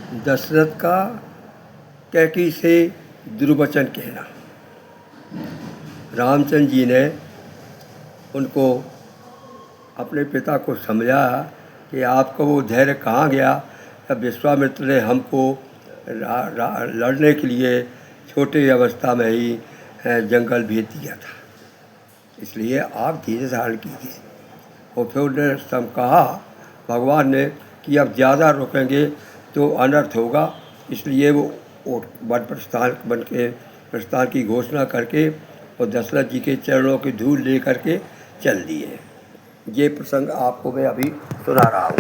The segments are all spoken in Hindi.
दशरथ का कैकेयी से दुर्वचन कहना। रामचंद्र जी ने उनको अपने पिता को समझाया कि आपका वो धैर्य कहाँ गया जब विश्वामित्र ने हमको लड़ने के लिए छोटी अवस्था में ही जंगल भेज दिया था, इसलिए आप धीरे धारण कीजिए। और फिर उन्होंने कहा भगवान ने कि अब ज़्यादा रुकेंगे तो अनर्थ होगा, इसलिए वो प्रस्थान की घोषणा करके और दशरथ जी के चरणों की धूल ले करके चल दिए। ये प्रसंग आपको मैं अभी सुना रहा हूँ।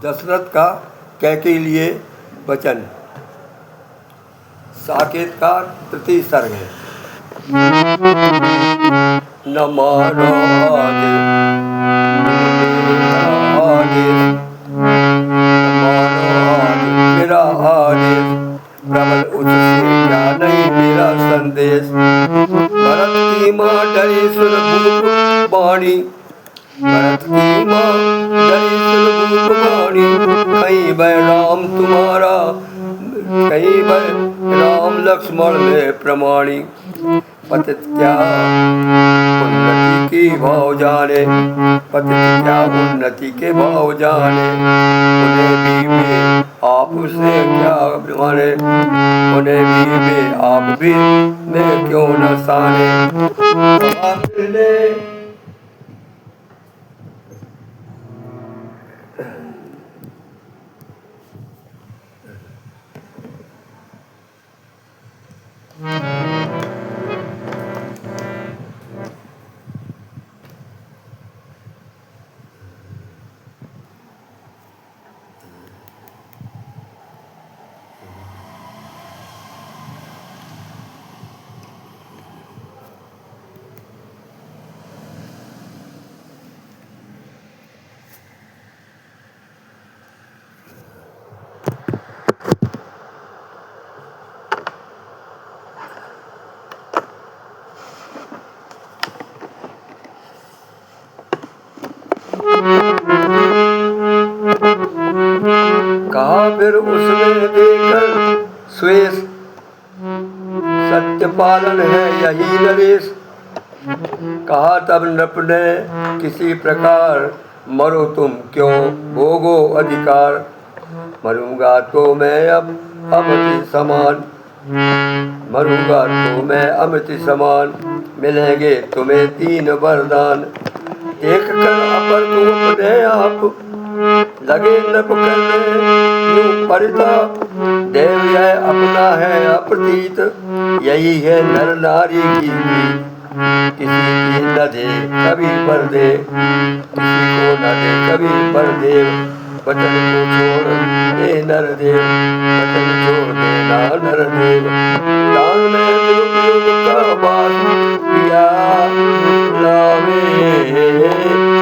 दशरथ का कैकेयी लिए वचन। साकेत का तृतीय सर्ग है। न मानो मेरा आदेश, प्रबल उससे क्या नहीं मेरा संदेश। भरत की माँ डरी सुन भूप वाणी, भरत की माँ डरी सुन भूप वाणी। कहीं वह राम तुम्हारा, कहीं वह राम लक्ष्मण में प्रमाणी। पतित क्या उन्नति की भाव जाने, पतित क्या उन्नति के भाव जाने। उन्हें भी में आप से क्या माने, उन्हें भी में आप भी में क्यों न साने। आपने फिर उसने देकर स्वेश, सत्य पालन है यही नरेश। कहा तब नृप ने किसी प्रकार, मरो तुम क्यों भोगो अधिकार। मरूंगा तो मैं अब अमृत समान, मरूंगा तो मैं अमृत समान। मिलेंगे तुम्हें 3 वरदान, देख कर अपर को अपने आप लगे नृप करने यूं परिताप। देव यह अपना है अप्रतीत, यही है नर नारी की प्रीत। किसी की न दे कभी पर दे, किसी को न दे कभी पर दे। वचन को छोड़ दे नर देव, वचन छोड़ देना नर देव। दान में दुरुपयोग का बात किया, लावे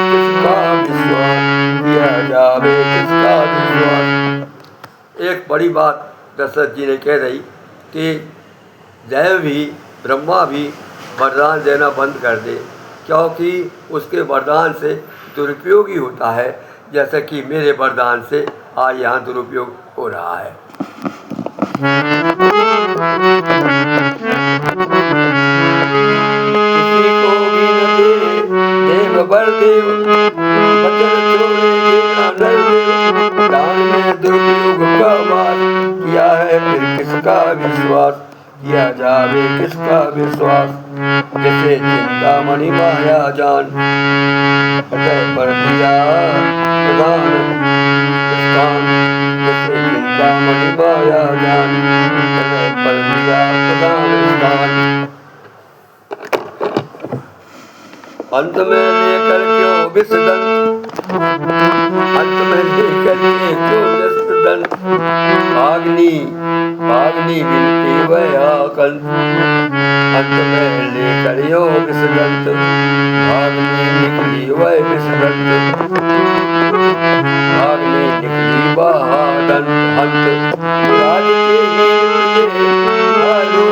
किसका विश्वास किया जावे, किसका विश्वास। एक बड़ी बात दशरथ जी ने कह रही कि देव भी ब्रह्मा भी वरदान देना बंद कर दे, क्योंकि उसके वरदान से दुरुपयोग ही होता है। जैसे कि मेरे वरदान से आज यहाँ दुरुपयोग हो रहा है। किसी को भी न दे देव बर देव, वचन छोड़े देना नहीं देव। दान में दुरुपयोग का वार किया है, फिर किसका विश्वास किया जावे, किसका विश्वास। जैसे चिंतामणि माया जान, हृदय पर दिया प्रदान स्थान। जैसे चिंतामणि माया जान, हृदय पर दिया प्रदान स्थान। अंत में लेकर क्यों विषदंत, अंत में लेकर के क्यों जसदंत। भागनी भागनी बिनती वयाकंत, अंत में लेकर यो विषदंत। भागनी निकली वह विषदंत, भागनी निकली बहादंत अंत। राज के ही डालो,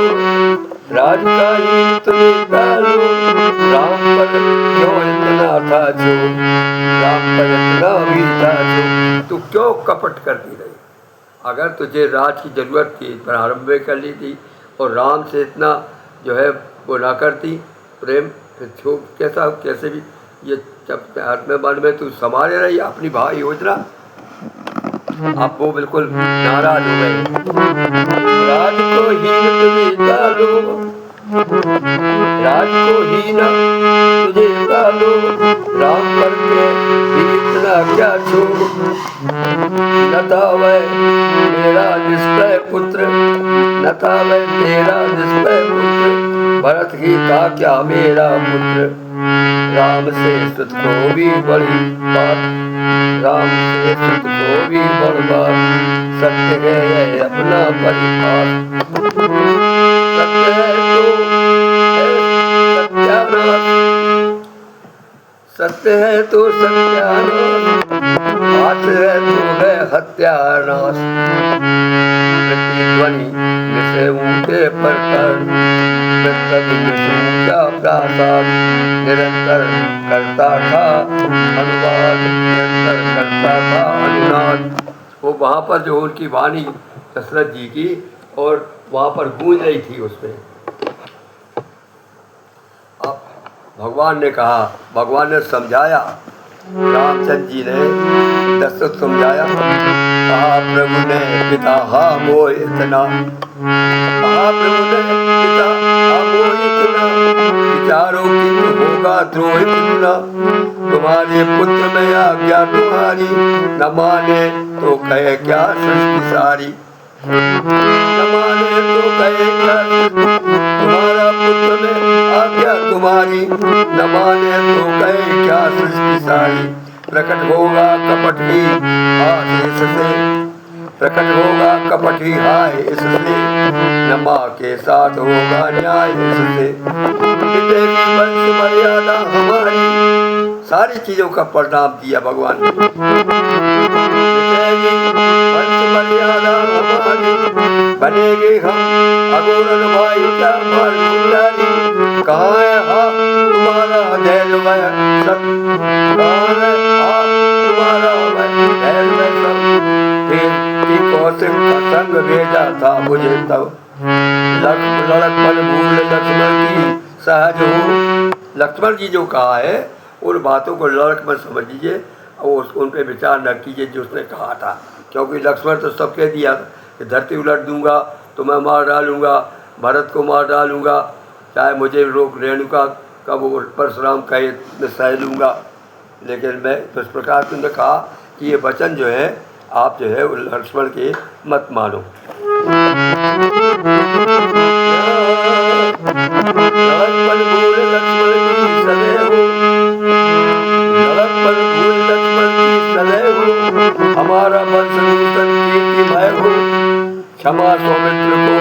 राज का ही तुम्हें डालो। राम पर क्यों इतना था जो, राम पर इतना भी था जो, तू क्यों कपट करती रही। अगर तुझे राज की जरूरत थी प्रारंभ में कर ली थी, और राम से इतना जो है वो ना करती प्रेम, फिर छो कैसे भी ये जब हाथ में मन में तू संभाले रही अपनी भाई योजना। अब वो बिल्कुल नाराज हो गए। राज को हीन तुझे डालो, राज को हीन तुझे डालो। राम पर के इतना क्या छोड़, न था वह मेरा निष्प्रय पुत्र, न था वह तेरा निष्प्रय पुत्र। भरत ही था क्या मेरा पुत्र। राम से सुत को भी बड़ी बात, राम से सुत को भी बड़ी बात। सत्य है अपना परिवार, सत्य है तो सत्यानाश, सत्य है तो सत्यानाश। हाथ है तो है हत्यानाश। प्रतिध्वनि मिसे ऊंचे पर कर, क्या प्रासाद। निरंतर करता था अनुवाद, निरंतर करता था अनुनाद। वो वहाँ पर जो उनकी वाणी दशरथ जी की, और वहाँ पर गूंज रही थी उसमें। अब भगवान ने कहा, भगवान ने समझाया, रामचंद्र जी ने दशरथ समझाया। कहा प्रभु ने पिता हा मोह इतना, कहा प्रभु ने पिता हा मोह इतना। विचारो किंतु होगा द्रोह कितना, तुम्हारे पुत्र में आज्ञा तुम्हारी। न माने तो कहे क्या सृष्टि सारी, न माने तो कहे क्या तुम्हारा पुत्र में आज्ञा तुम्हारी। न माने तो कहे क्या सृष्टि सारी। प्रकट होगा कपट ही हाय इससे, प्रकट होगा कपट ही हाय इससे। न माँ के साथ होगा न्याय इससे। मिटेगी वंश मर्यादा हमारी, सारी चीजों का परिणाम दिया भगवान ने। मिटेगी वंश मर्यादा हमारी, बनेगे हम अघोरन भाई क्या मार गुजारी। कहाँ है हा तुम्हारा धैर्य वह सब, कहाँ है हा तुम्हारा वह धैर्य वह सब। कौशिक का संग भेजा था मुझे तब, लड़कपन भूल लक्ष्मण की सहज हो। लक्ष्मण जी जो कहा है उन बातों को लड़कपन समझ लीजिए, और उन पर विचार न कीजिए जो उसने कहा था। क्योंकि लक्ष्मण तो सब कह दिया कि धरती उलट दूंगा तो मैं मार डालूंगा, भरत को मार डालूंगा, चाहे मुझे लोग रेणुका का वो परशुराम कहे मैं सह लूँगा। लेकिन मैं तो इस प्रकार तुमने कहा कि ये वचन जो है आप जो है लक्ष्मण के मत मानो। लड़कपन भूल लक्ष्मण की सदैव, लड़कपन भूल लक्ष्मण की सदैव। हमारा वंश नूतन कीर्तिमय हो, क्षमा सौमित्र को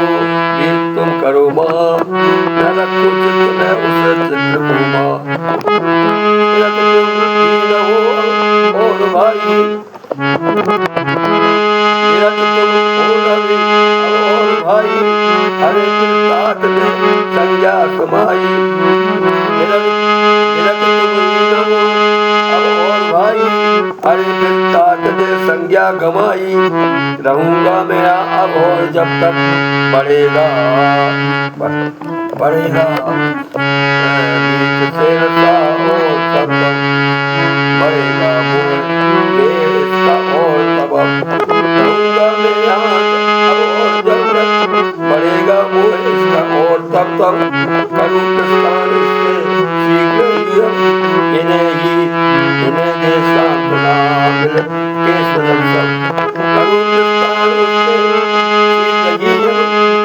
भी तुम करो माँ। न रखो चित्त में उस चित्र को माँ। और भाई और भाई हरे तात में संज्ञा समाई। और भाई हरे तात में संज्ञा माया गमाई, रहूंगा मैं अब और जब तक बढ़ेगा बीच से रसा और सब बढ़ेगा मोह देश का और सबब, रहूंगा मैं यहाँ अब और जब तक बढ़ेगा मोह इसका और तब तक करूँ प्रस्थान इससे शीघ्र ही अब इन्हें दे सांत्वना मिल के सजन सब, करूँ प्रस्थान उससे शीघ्र ही करूँ प्रस्थान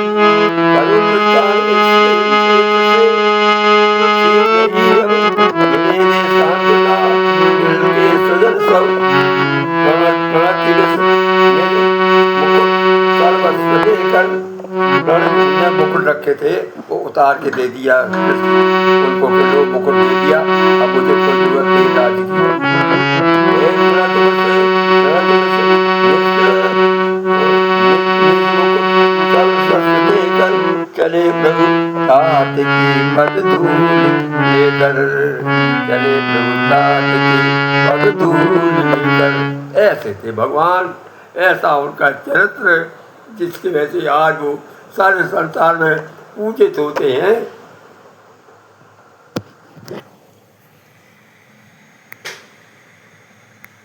मुकुट रखे थे वो उतार के दे दिया उनको, फिर वो मुकुट दे दिया। अब मुझे कोई जरूरत नहीं राज की। चले प्रभु तात की पद धूल लेकर, चले प्रभु तात की पद धूल लेकर। ऐसे थे भगवान, ऐसा उनका चरित्र जिसकी वजह से आज वो सारे संसार में पूजित होते हैं।